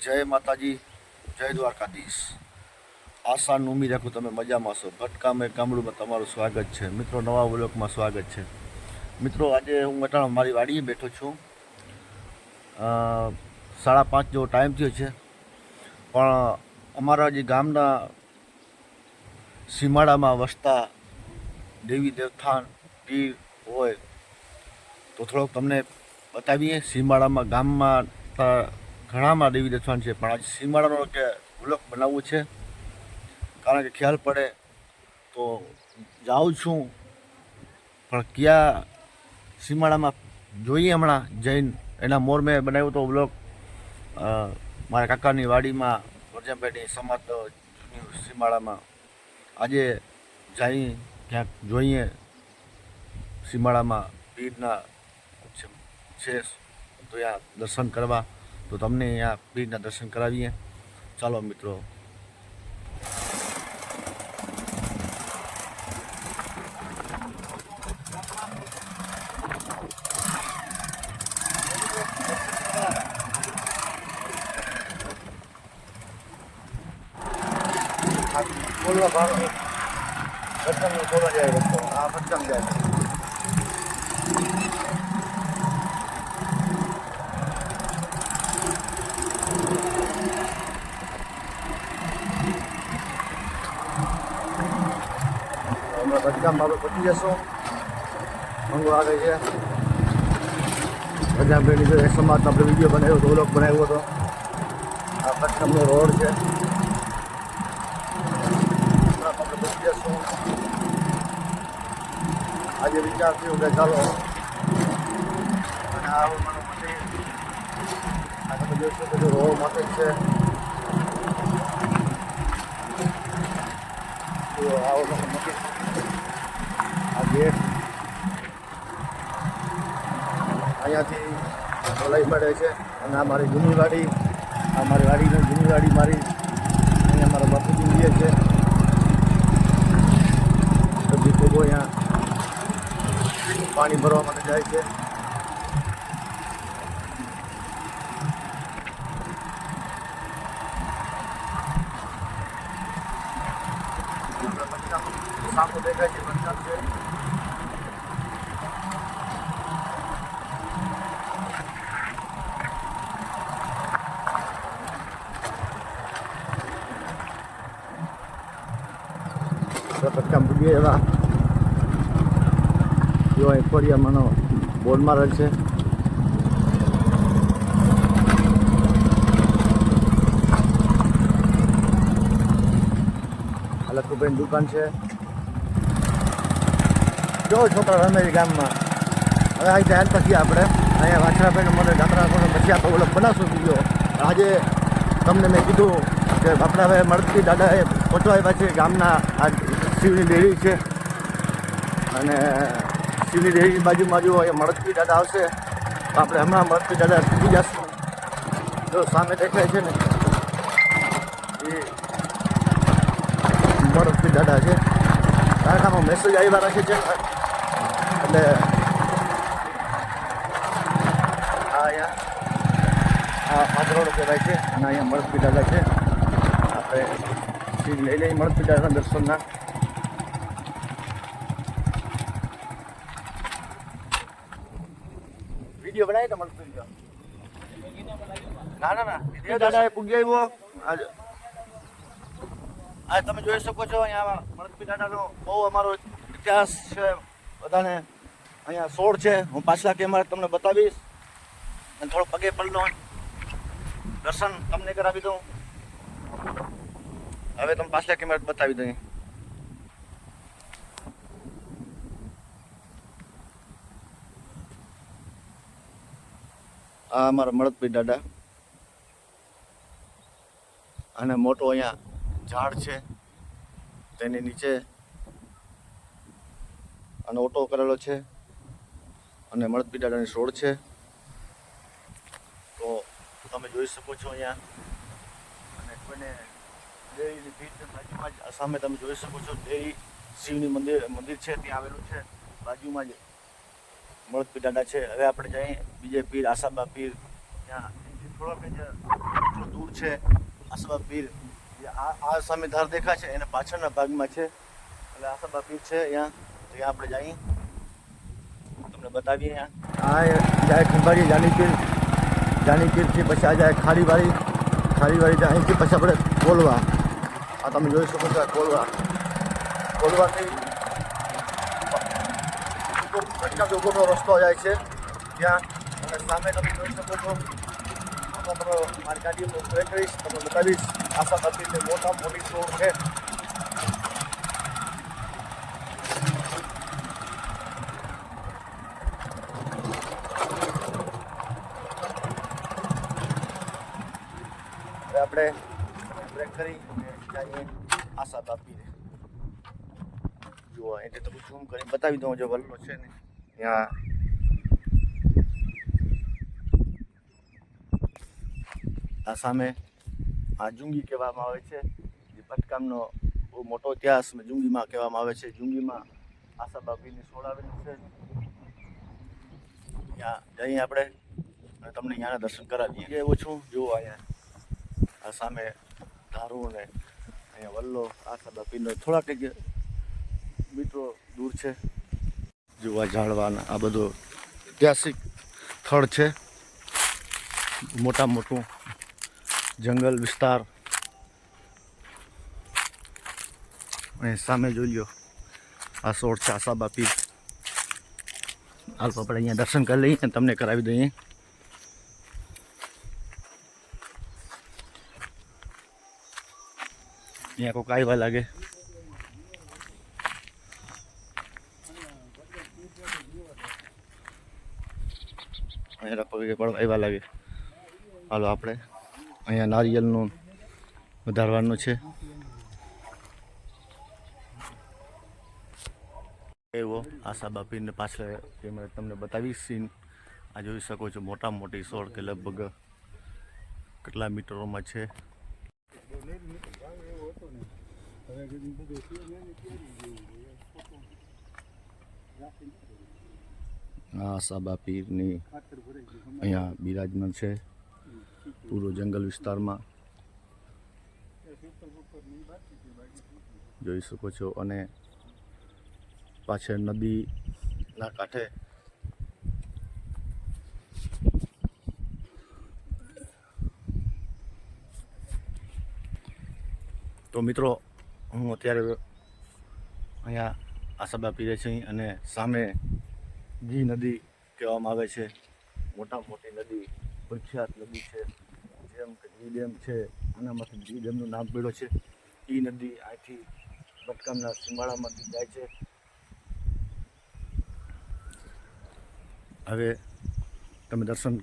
જય માતાજી, જય દ્વારકાધીશ। આશાનું ઉમ્મીદ રાખું તમે મજામાં છો। ભટકામે ગામડુંમાં તમારું સ્વાગત છે મિત્રો, નવા વ્લોગમાં સ્વાગત છે મિત્રો। આજે હું અટાણા મારી વાડીએ બેઠો છું। 5:30 જેવો ટાઈમ થયો છે, પણ અમારા જે ગામના સીમાડામાં વસતા દેવી દેવથાન પીર હોય તો થોડોક તમને બતાવીએ। સીમાડામાં ગામમાં ઘણામાં દેવી દેવથાન છે, પણ આજે સીમાડાનો કે વ્લોગ બનાવવું છે, કારણ કે ખ્યાલ પડે તો જાઉં છું, પણ ક્યાં સીમાડામાં જોઈએ હમણાં જઈને। એના મોર મેં બનાવ્યો તો વ્લોગ મારા કાકાની વાડીમાં વરજાભાઈની સમાજ જૂની સીમાડામાં। આજે જઈ ક્યાંક જોઈએ સીમાડામાં પીરના છે તો ત્યાં દર્શન કરવા, તો તમને અહીંયા પીરના દર્શન કરાવીએ। ચાલો મિત્રો। બોલવા ભાવ ભટકામ બોલવા જાય રસ્તો, આ ભટકામ જાય। હમણાં ભટકામ બાબત પતી જશો, મંગો આગળ છે ભટકામની જો સમાજનો આપણે વિડીયો બનાવ્યો હતો, વ્લોગ બનાવ્યો હતો। આ ભટકામનો રોડ છે, આજે વિચાર થયો કે ચાલો અને આ મને પછી આ તમે જોઈ શકો છો રોડ માટે જ છે। આવો મને આ ગેટ અહીંયાથી લઈ પડે છે, અને આ મારી જૂની વાડી, આ મારી વાડીની જૂની વાડી મારી, અહીંયા મારા બાપુજી રહે છે। બધી લોકો અહીંયા પાણી ભરવા માટે જાય છે। સામો દેખાય છે ભટકામ છે। ભટકામ પૂગીએ એવા જો એક્વોરિયમનો બોર્ડ મારેલ છે। લખુભાઈની દુકાન છે, જો છોકરા રમે ગામમાં। હવે અહીં ધ્યાન પછી આપણે અહીંયા વાછરાભાઈનો મને ગામડા પછી આપણે ઓળખ બનાવશું બીજો। આજે તમને મેં કીધું કે બાપડાભાઈ મળતી દાદાએ પહોંચવા છે ગામના, આ શિવની ડેરી છે, અને શિવની ડેરીની બાજુમાં જો અહીંયા મળતી દાદા આવશે તો આપણે હમણાં મળતી દાદા પૂજી જશું। જો સામે દેખાય છે ને એ મળતી દાદા છે, કારણ કે આમાં મેસેજ આવ્યા રાખે છે, એટલે અહીંયા આ પાદરોડ કહેવાય છે, અને અહીંયા મળતી દાદા છે। આપણે શિવ લઈ લઈ મળતી દાદાના દર્શનના। વિડીયો બનાવી તો મળતું ના ના ના દાદાએ પૂગી આવ્યો। આજે તમે જોઈ શકો છો અહીંયા મળતી દાદાનો બહુ અમારો ઇતિહાસ છે બધાને। અહીંયા સોળ છે, હું પાછલા કેમેરા તમને બતાવીશ, અને થોડો પગે પડનો દર્શન તમને કરાવી દઉં। હવે તમે પાછલા કેમેરા બતાવી દઉં। આ અમારા મળતભાઈ દાદા, અને મોટો અહીંયા ઝાડ છે તેની નીચે અને ઓટો કરેલો છે, અને મળતભાઈ દાદાની સોળ છે, તો તમે જોઈ શકો છો અહીંયા। અને કોઈને દેવીની ભીડ બાજુમાં જ સામે તમે જોઈ શકો છો દેવી શિવની મંદિર છે, ત્યાં આવેલું છે બાજુમાં જ। મળતપીર દાદા છે। હવે આપણે જઈએ બીજે પીર આશાબા પીર ત્યાં થોડોક જ દૂર છે આસાબા પીર. આ સામે ધાર દેખાય છે એના પાછળના ભાગમાં છે એટલે આસાબા પીર છે ત્યાં. ત્યાં આપણે જઈએ તમને બતાવીએ. આ જાય ખંભાળી જાની પીરથી પછી આ જાય ખાડીવાળી જાય અહીંથી પછી આપણે કોલવા. આ તમે જોઈ શકો છો કોલવાથી ઉગોનો રસ્તો જાય છે ત્યાં. અને સામે તમે જોઈ શકો છો મારી ગાડી ટ્રેક કરીશ તમને બતાવીશ. આસાબા પીરની મોટી શોર છે. આપણે બ્રેક કરી જઈએ આસાબા પીર. જુઓ એટલે તમે ઝૂમ કરી બતાવી દઉં. જો વલ્લો છે ને ત્યાં આ સામે આ જુંગી કહેવામાં આવે છે. જે પટકામનો બહુ મોટો ઇતિહાસ જુંગીમાં કહેવામાં આવે છે. જુંગીમાં આસાબા પીરની સોળ આવેલી છે. ત્યાં જઈએ આપણે અને તમને અહીંયાના દર્શન કરાવીએ. એવું છું જુઓ અહીંયા આ સામે ધારું ને અહીંયા વલ્લો આસાબા પીરનો થોડાક જ મીટરો દૂર છે. જોવા ઝાડવાના આ બધો ઐતિહાસિક સ્થળ છે. મોટું જંગલ વિસ્તાર. અને સામે જોઈ લો આ સોળ છે આસાબા પીર. હાલ આપણે અહીંયા દર્શન કરી લઈએ અને તમને કરાવી દઈએ. અહીંયા કોઈક આવ્યા લાગે. અહીંયા પગે પણ આવ્યા લાગે. હાલો આપણે અહીંયા નારિયેલનું વધારવાનું છે. એવો આસાબા પીરને પાછળ કેમેરા તમને બતાવીશ સીન. આ જોઈ શકો છો મોટી સોળ કે લગભગ કેટલા મીટરોમાં છે. આસાબા પીરની અહીંયા બિરાજમાન છે પૂરો જંગલ વિસ્તારમાં જોઈ શકો છો. અને પાછળ નદીના કાંઠે તો મિત્રો હું અત્યારે અહીંયા આસાબા પીરે છે અને સામે જી નદી કહેવામાં આવે છે. મોટી નદી પ્રખ્યાત નદી છે. જેમ કે જી ડેમ છે આનામાંથી જી ડેમનું નામ પડ્યું છે. એ નદી અહીંથી બટકામના સીમાડામાંથી જાય છે. હવે તમે દર્શન